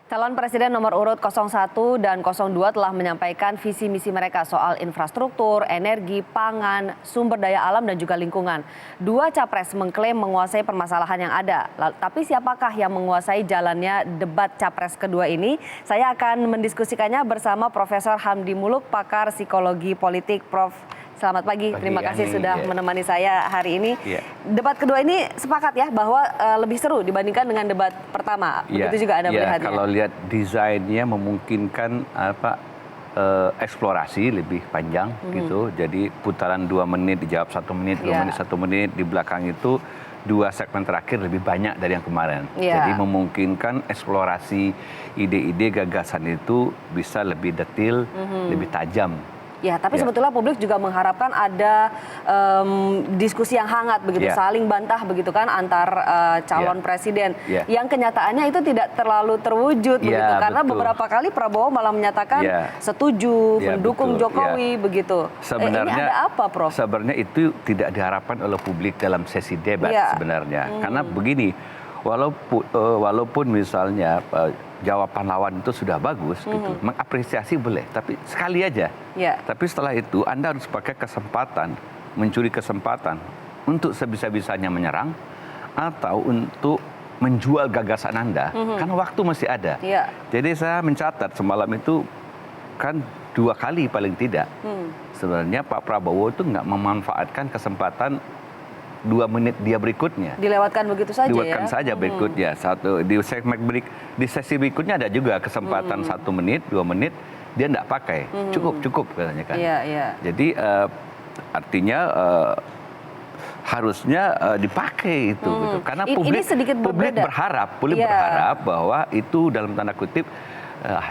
Calon Presiden nomor urut 01 dan 02 telah menyampaikan visi misi mereka soal infrastruktur, energi, pangan, sumber daya alam dan juga lingkungan. Dua capres mengklaim menguasai permasalahan yang ada. Tapi siapakah yang menguasai jalannya debat capres kedua ini? Saya akan mendiskusikannya bersama Profesor Hamdi Muluk, pakar psikologi politik. Prof, selamat pagi. Terima kasih sudah menemani saya hari ini. Debat kedua ini sepakat ya bahwa lebih seru dibandingkan dengan debat pertama. Begitu juga Anda melihatnya. Kalau lihat desainnya memungkinkan eksplorasi lebih panjang gitu. Jadi putaran 2 menit dijawab 1 menit, 2 menit 1 menit. Di belakang itu 2 segmen terakhir lebih banyak dari yang kemarin. Jadi memungkinkan eksplorasi ide-ide gagasan itu bisa lebih detail, lebih tajam. Ya, tapi sebetulnya publik juga mengharapkan ada diskusi yang hangat begitu, saling bantah begitu kan antar calon presiden. Yang kenyataannya itu tidak terlalu terwujud begitu karena beberapa kali Prabowo malah menyatakan setuju, mendukung Jokowi begitu. Sebenarnya ini ada apa, Prof? Sebenarnya itu tidak diharapkan oleh publik dalam sesi debat sebenarnya. Karena begini, walaupun misalnya jawaban lawan itu sudah bagus, gitu, mengapresiasi boleh, tapi sekali aja. Tapi setelah itu Anda harus pakai kesempatan, mencuri kesempatan untuk sebisa-bisanya menyerang atau untuk menjual gagasan Anda, karena waktu masih ada. Jadi saya mencatat semalam itu kan 2 kali paling tidak. Sebenarnya Pak Prabowo itu nggak memanfaatkan kesempatan 2 menit dia berikutnya. Dilewatkan begitu saja saja berikutnya. Di sesi berikutnya ada juga kesempatan 1 menit, 2 menit, dia tidak pakai. Cukup katanya kan. Jadi artinya harusnya dipakai itu. Gitu. Karena publik berharap bahwa itu dalam tanda kutip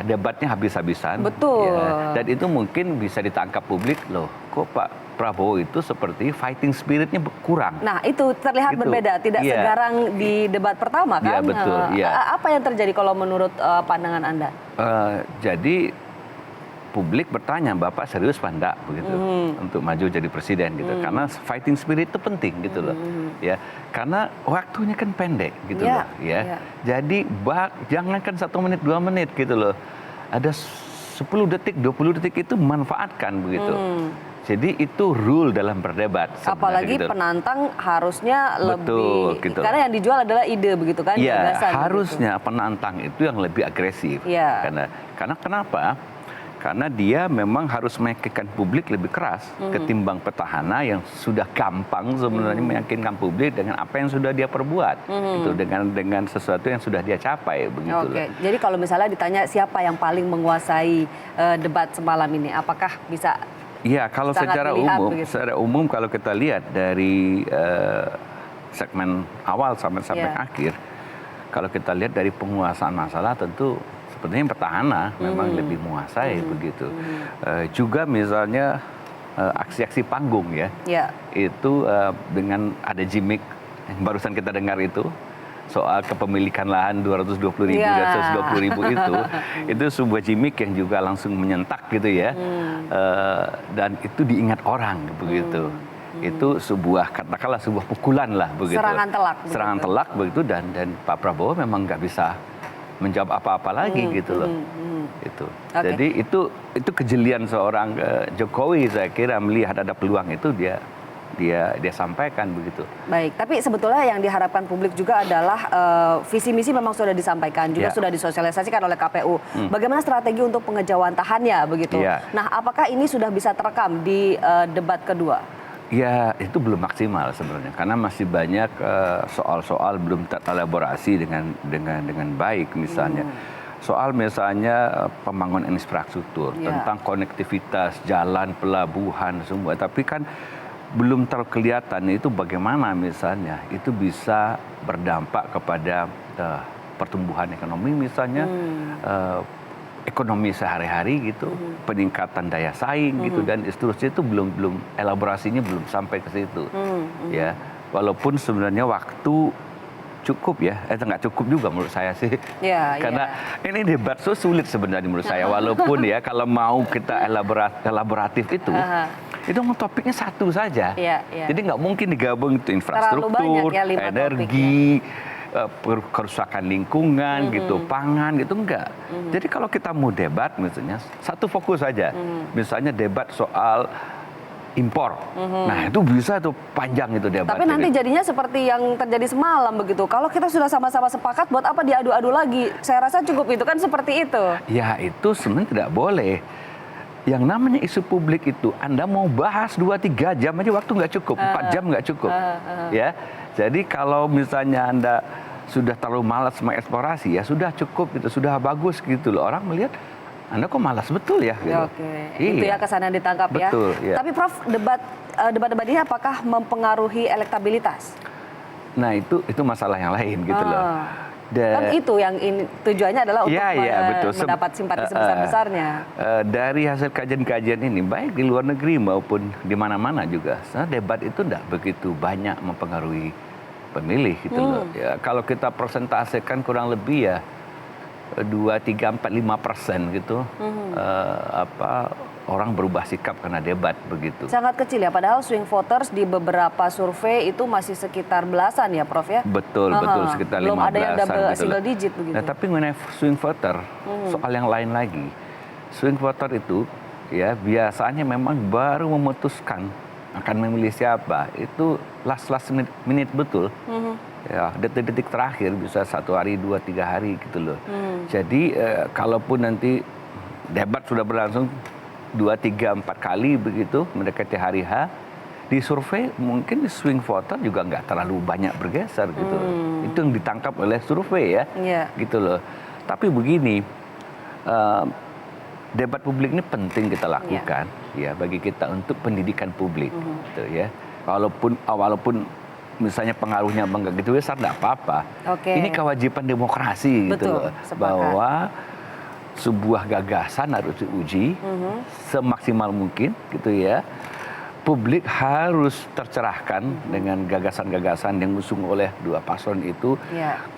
debatnya habis-habisan. Betul. Dan itu mungkin bisa ditangkap publik, loh kok Pak Prabowo itu seperti fighting spiritnya kurang. Nah itu terlihat berbeda, tidak segarang di debat pertama kan? Betul. Apa yang terjadi kalau menurut pandangan Anda? Jadi publik bertanya, Bapak serius apa enggak begitu untuk maju jadi presiden gitu. Karena fighting spirit itu penting gitu loh. Ya, karena waktunya kan pendek gitu loh. Jadi jangankan 1 menit 2 menit gitu loh. Ada 10 detik, 20 detik itu manfaatkan begitu. Jadi itu rule dalam berdebat. Apalagi gitu. Penantang harusnya lebih, gitu. Karena yang dijual adalah ide begitu kan? Harusnya begitu. Penantang itu yang lebih agresif. Karena kenapa? Karena dia memang harus meyakinkan publik lebih keras ketimbang petahana yang sudah gampang sebenarnya meyakinkan publik dengan apa yang sudah dia perbuat, itu dengan sesuatu yang sudah dia capai begitu. Jadi kalau misalnya ditanya siapa yang paling menguasai debat semalam ini, apakah bisa? Iya, kalau secara umum kalau kita lihat dari segmen awal sampai akhir, kalau kita lihat dari penguasaan masalah tentu sebenarnya petahana memang lebih menguasai begitu. Juga misalnya aksi-aksi panggung itu dengan ada gimmick yang barusan kita dengar itu soal kepemilikan lahan 220.000 dan 120.000 itu sebuah gimmick yang juga langsung menyentak gitu ya. Dan itu diingat orang begitu. Itu katakanlah sebuah pukulan lah begitu. Serangan telak begitu dan Pak Prabowo memang nggak bisa menjawab apa-apa lagi gitu loh. Jadi itu kejelian seorang Jokowi, saya kira melihat ada peluang itu dia sampaikan begitu. Baik, tapi sebetulnya yang diharapkan publik juga adalah visi misi memang sudah disampaikan, juga sudah disosialisasikan oleh KPU. Bagaimana strategi untuk pengejawantahannya begitu. Nah, apakah ini sudah bisa terekam di debat kedua? Ya, itu belum maksimal sebenarnya karena masih banyak soal-soal belum terelaborasi dengan baik misalnya. Soal misalnya pembangunan infrastruktur, tentang konektivitas, jalan, pelabuhan semua, tapi kan belum terkelihatan itu bagaimana misalnya itu bisa berdampak kepada pertumbuhan ekonomi misalnya, ekonomi sehari-hari gitu, peningkatan daya saing gitu dan seterusnya itu belum elaborasinya belum sampai ke situ. Ya, walaupun sebenarnya waktu cukup ya, nggak cukup juga menurut saya sih. Karena ini debat sulit sebenarnya menurut saya, walaupun ya kalau mau kita elaboratif itu topiknya satu saja. Jadi nggak mungkin digabung itu infrastruktur, energi, kerusakan lingkungan gitu, pangan gitu, enggak. Jadi kalau kita mau debat misalnya satu fokus saja. Misalnya debat soal impor. Nah, itu bisa tuh panjang itu debat. Tapi nanti jadinya seperti yang terjadi semalam begitu. Kalau kita sudah sama-sama sepakat, buat apa diadu-adu lagi? Saya rasa cukup itu kan seperti itu. Ya, itu sebenarnya tidak boleh. Yang namanya isu publik itu, Anda mau bahas 2-3 jam aja waktu nggak cukup, 4 jam nggak cukup. Ya, jadi kalau misalnya Anda sudah terlalu malas mengeksplorasi, ya sudah cukup, itu sudah bagus gitu loh. Orang melihat Anda kok malas betul ya? Gitu. Oke, itu ya kesan yang ditangkap betul, ya. Tapi Prof, debat-debat ini apakah mempengaruhi elektabilitas? Nah itu masalah yang lain gitu loh. Kan itu yang tujuannya adalah untuk betul. mendapat simpati sebesar-besarnya. Dari hasil kajian-kajian ini, baik di luar negeri maupun di mana-mana juga, debat itu tidak begitu banyak mempengaruhi pemilih gitu loh. Ya, kalau kita persentasikan kurang lebih ya 2, 3, 4, 5% gitu, orang berubah sikap karena debat begitu. Sangat kecil ya, padahal swing voters di beberapa survei itu masih sekitar belasan ya Prof ya? Betul, sekitar 15-an. Belum ada yang double gitu single digit begitu. Nah, tapi mengenai swing voter, soal yang lain lagi. Swing voter itu ya biasanya memang baru memutuskan akan memilih siapa, itu last minute betul. Ya, detik-detik terakhir bisa 1 hari, 2, 3 hari gitu loh. Jadi kalaupun nanti debat sudah berlangsung 2, 3, 4 kali begitu mendekati hari H, di survei mungkin swing voter juga nggak terlalu banyak bergeser gitu loh. Itu yang ditangkap oleh survei ya, gitu loh. Tapi begini, debat publik ini penting kita lakukan ya bagi kita untuk pendidikan publik, gitu ya. Walaupun misalnya pengaruhnya begitu besar, tidak apa-apa. Ini kewajiban demokrasi gitu loh. Bahwa sebuah gagasan harus diuji semaksimal mungkin gitu ya. Publik harus tercerahkan dengan gagasan-gagasan yang diusung oleh dua paslon itu.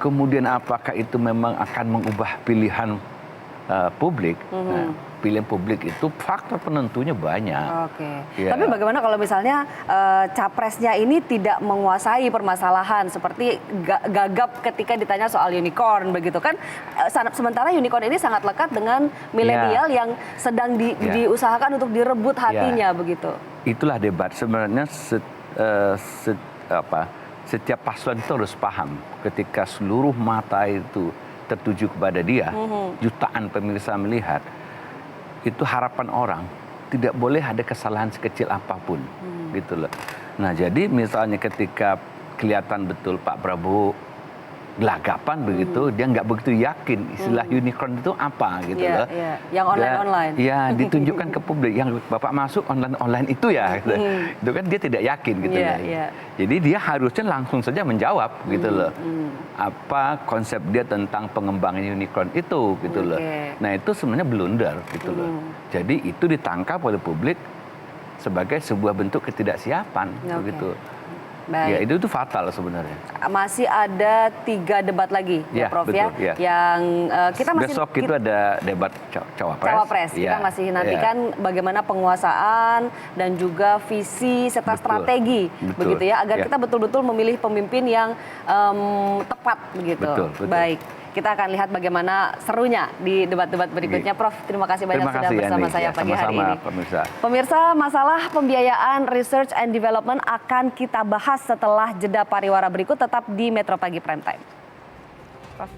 Kemudian apakah itu memang akan mengubah pilihan publik? Nah, pilihan publik itu faktor penentunya banyak. Tapi bagaimana kalau misalnya capresnya ini tidak menguasai permasalahan seperti gagap ketika ditanya soal unicorn begitu kan? Sementara unicorn ini sangat lekat dengan milenial yang sedang diusahakan untuk direbut hatinya begitu. Itulah debat sebenarnya. Setiap paslon itu harus paham ketika seluruh mata itu tertuju kepada dia, jutaan pemirsa melihat. Itu harapan orang, tidak boleh ada kesalahan sekecil apapun, gitu loh. Nah, jadi misalnya ketika kelihatan betul Pak Prabowo gelagapan begitu, dia nggak begitu yakin istilah unicorn itu apa, gitu loh. Yang online-online. Ya, ditunjukkan ke publik, yang Bapak masuk online itu ya, gitu. Itu kan dia tidak yakin, gitu loh. Jadi dia harusnya langsung saja menjawab, gitu loh. Apa konsep dia tentang pengembangan unicorn itu, gitu loh. Nah, itu sebenarnya blunder, gitu loh. Jadi itu ditangkap oleh publik sebagai sebuah bentuk ketidaksiapan, begitu. Ya, itu fatal sebenarnya. Masih ada 3 debat lagi ya Prof betul, ya. Yang kita masih besok itu ada debat cawapres. Kita masih nantikan bagaimana penguasaan dan juga visi serta strategi begitu ya, agar kita betul-betul memilih pemimpin yang tepat begitu. Baik. Kita akan lihat bagaimana serunya di debat-debat berikutnya. Prof, terima kasih banyak sudah bersama saya pagi hari ini. Pemirsa, masalah pembiayaan research and development akan kita bahas setelah jeda pariwara berikut. Tetap di Metro Pagi Prime Time. Prof.